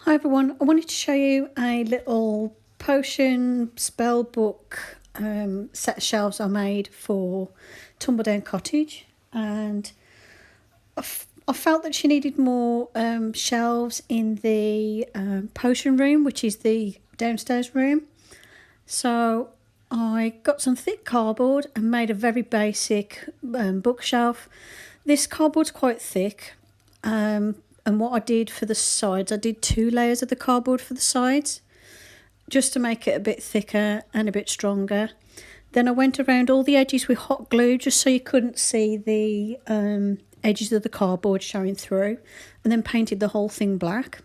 Hi everyone, I wanted to show you a little potion spell book set of shelves I made for Tumbledown Cottage, and I felt that she needed more shelves in the potion room, which is the downstairs room. So I got some thick cardboard and made a very basic bookshelf. This cardboard's quite thick, and what I did for the sides, I did 2 layers of the cardboard for the sides, just to make it a bit thicker and a bit stronger. Then I went around all the edges with hot glue, just so you couldn't see the edges of the cardboard showing through, and then painted the whole thing black.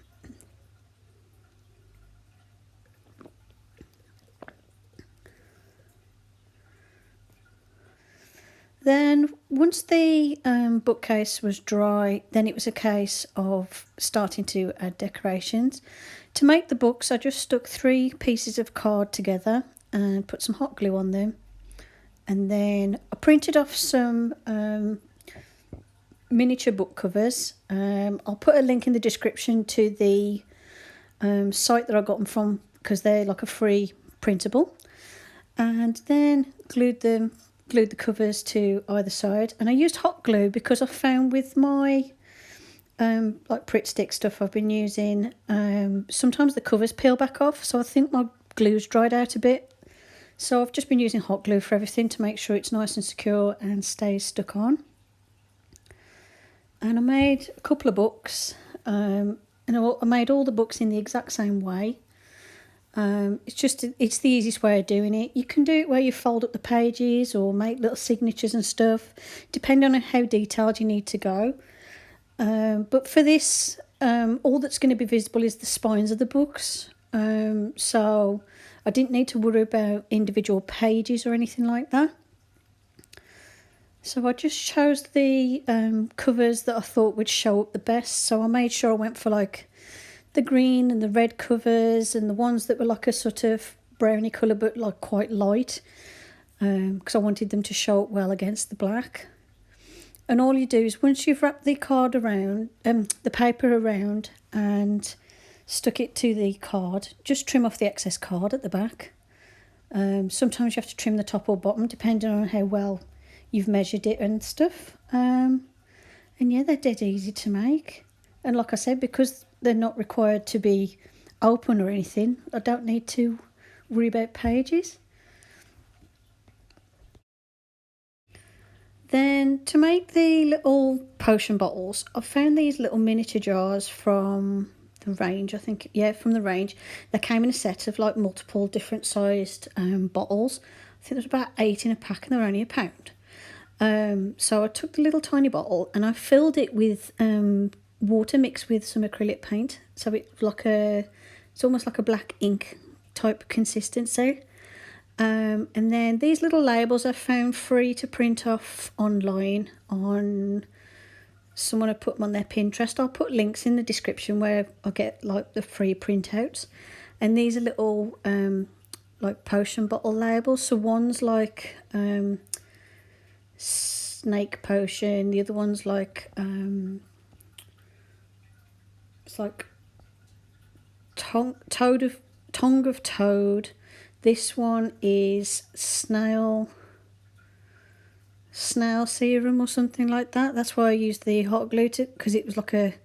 Then once the bookcase was dry, then it was a case of starting to add decorations. To make the books, I just stuck 3 pieces of card together and put some hot glue on them. And then I printed off some miniature book covers. I'll put a link in the description to the site that I got them from, because they're like a free printable. And then glued the covers to either side, and I used hot glue because I found with my like Pritt stick stuff I've been using, sometimes the covers peel back off, so I think my glue's dried out a bit. So I've just been using hot glue for everything to make sure it's nice and secure and stays stuck on. And I made a couple of books, and I made all the books in the exact same way. It's the easiest way of doing it. You can do it where you fold up the pages or make little signatures and stuff, depending on how detailed you need to go. But for this, all that's going to be visible is the spines of the books. So I didn't need to worry about individual pages or anything like that. So I just chose the covers that I thought would show up the best. So I made sure I went for like the green and the red covers, and the ones that were like a sort of browny colour but like quite light, because I wanted them to show up well against the black. And all you do is, once you've wrapped the card around, the paper around and stuck it to the card, just trim off the excess card at the back. Sometimes you have to trim the top or bottom depending on how well you've measured it and stuff. And yeah, they're dead easy to make. And like I said, because they're not required to be open or anything, I don't need to worry about pages. Then to make the little potion bottles, I found these little miniature jars from the range, I think. Yeah, from the range. They came in a set of like multiple different sized bottles. I think there's about 8 in a pack, and they're only £1. So I took the little tiny bottle and I filled it with water mixed with some acrylic paint, so it's almost like a black ink type consistency. And then these little labels I found free to print off online. Someone had put them on their Pinterest. I'll put links in the description where I get like the free printouts. And these are little like potion bottle labels. So one's like snake potion, the other one's like it's like tongue of toad. This one is snail serum or something like that. That's why I used the hot glue, because it was like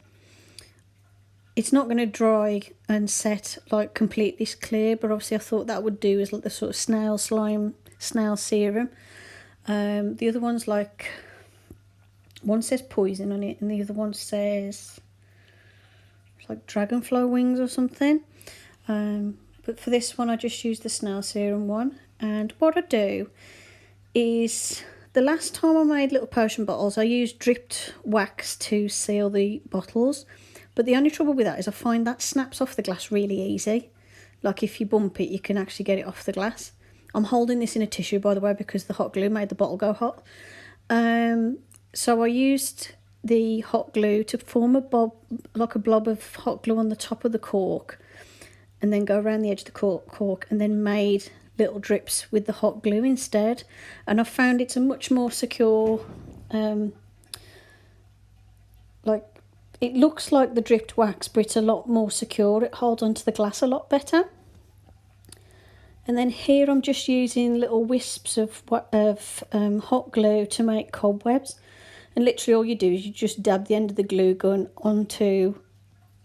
it's not going to dry and set like completely clear, but obviously I thought that would do as like the sort of snail serum. The other one's like, one says poison on it and the other one says it's like dragonfly wings or something. But for this one I just used the snail serum one. And what I do is, the last time I made little potion bottles I used dripped wax to seal the bottles, but the only trouble with that is I find that snaps off the glass really easy. Like if you bump it you can actually get it off the glass. I'm holding this in a tissue, by the way, because the hot glue made the bottle go hot. So I used the hot glue to form a blob of hot glue on the top of the cork, and then go around the edge of the cork, and then made little drips with the hot glue instead. And I found it's a much more secure like it looks like the dripped wax, but it's a lot more secure. It holds onto the glass a lot better. And then here I'm just using little wisps of hot glue to make cobwebs. And literally all you do is you just dab the end of the glue gun onto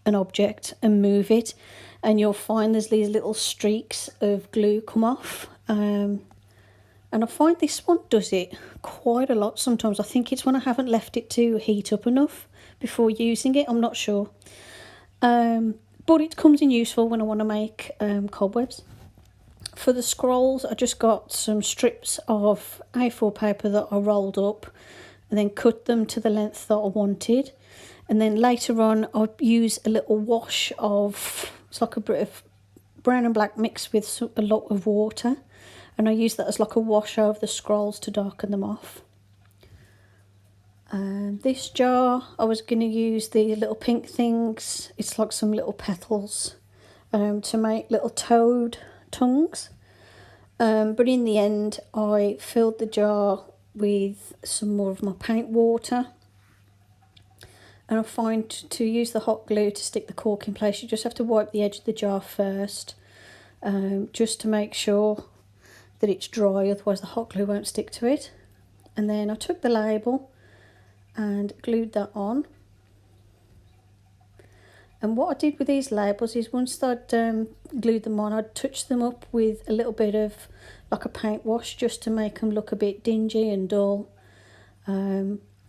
an object and move it, and you'll find there's these little streaks of glue come off. And I find this one does it quite a lot sometimes. I think it's when I haven't left it to heat up enough before using it, I'm not sure. But it comes in useful when I want to make cobwebs. For the scrolls, I just got some strips of A4 paper that I rolled up and then cut them to the length that I wanted. And then later on, I'll use a little wash of, it's like a bit of brown and black mixed with a lot of water. And I use that as like a wash over the scrolls to darken them off. And this jar, I was going to use the little pink things. It's like some little petals to make little toad tongues. But in the end, I filled the jar with some more of my paint water. And I find to use the hot glue to stick the cork in place, you just have to wipe the edge of the jar first, just to make sure that it's dry, otherwise the hot glue won't stick to it. And then I took the label and glued that on. And what I did with these labels is once I'd glued them on, I'd touch them up with a little bit of like a paint wash just to make them look a bit dingy and dull.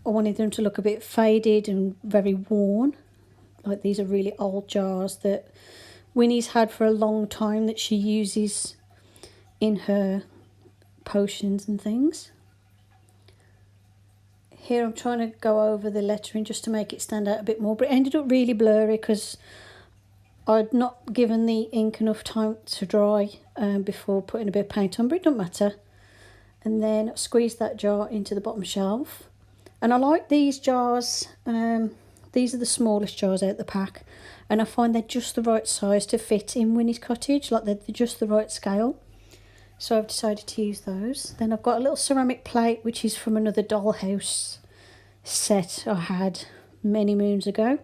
I wanted them to look a bit faded and very worn. Like these are really old jars that Winnie's had for a long time that she uses in her potions and things. Here I'm trying to go over the lettering just to make it stand out a bit more, but it ended up really blurry because I'd not given the ink enough time to dry before putting a bit of paint on, but it doesn't matter. And then I squeezed that jar into the bottom shelf. And I like these jars, these are the smallest jars out the pack, and I find they're just the right size to fit in Winnie's cottage, like they're just the right scale. So I've decided to use those. Then I've got a little ceramic plate, which is from another dollhouse set I had many moons ago.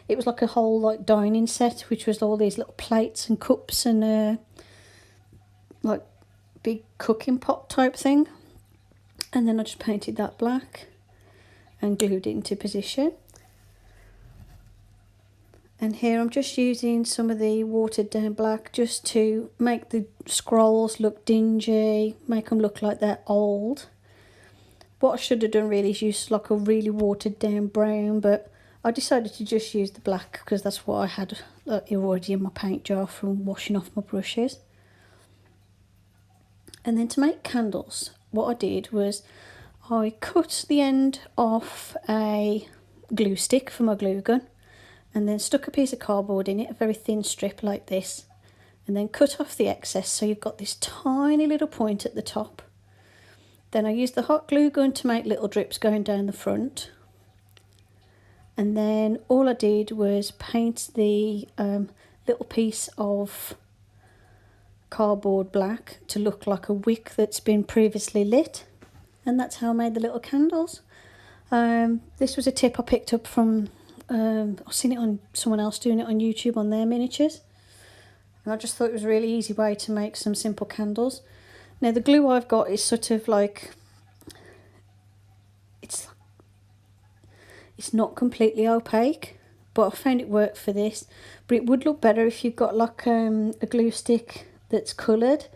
It was like a whole like dining set, which was all these little plates and cups and like big cooking pot type thing. And then I just painted that black and glued it into position. And here I'm just using some of the watered down black just to make the scrolls look dingy, make them look like they're old. What I should have done really is use like a really watered down brown, but I decided to just use the black because that's what I had already in my paint jar from washing off my brushes. And then to make candles, what I did was I cut the end off a glue stick for my glue gun and then stuck a piece of cardboard in it, a very thin strip like this, and then cut off the excess so you've got this tiny little point at the top. Then I used the hot glue gun to make little drips going down the front. And then all I did was paint the little piece of cardboard black to look like a wick that's been previously lit. And that's how I made the little candles. This was a tip I picked up from, I've seen it on someone else doing it on YouTube on their miniatures. And I just thought it was a really easy way to make some simple candles. Now the glue I've got is sort of like, it's not completely opaque, but I found it worked for this. But it would look better if you've got like a glue stick that's coloured.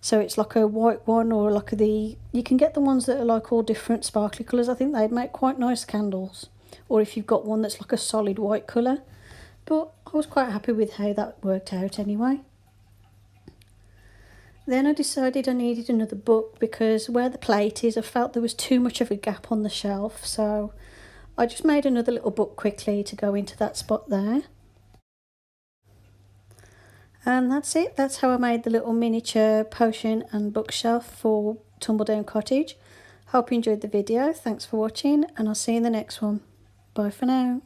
So it's like a white one, or like you can get the ones that are like all different sparkly colours. I think they'd make quite nice candles. Or if you've got one that's like a solid white colour. But I was quite happy with how that worked out anyway. Then I decided I needed another book because where the plate is, I felt there was too much of a gap on the shelf. So I just made another little book quickly to go into that spot there. And that's it. That's how I made the little miniature potion and bookshelf for Tumbledown Cottage. Hope you enjoyed the video. Thanks for watching, and I'll see you in the next one. Bye for now.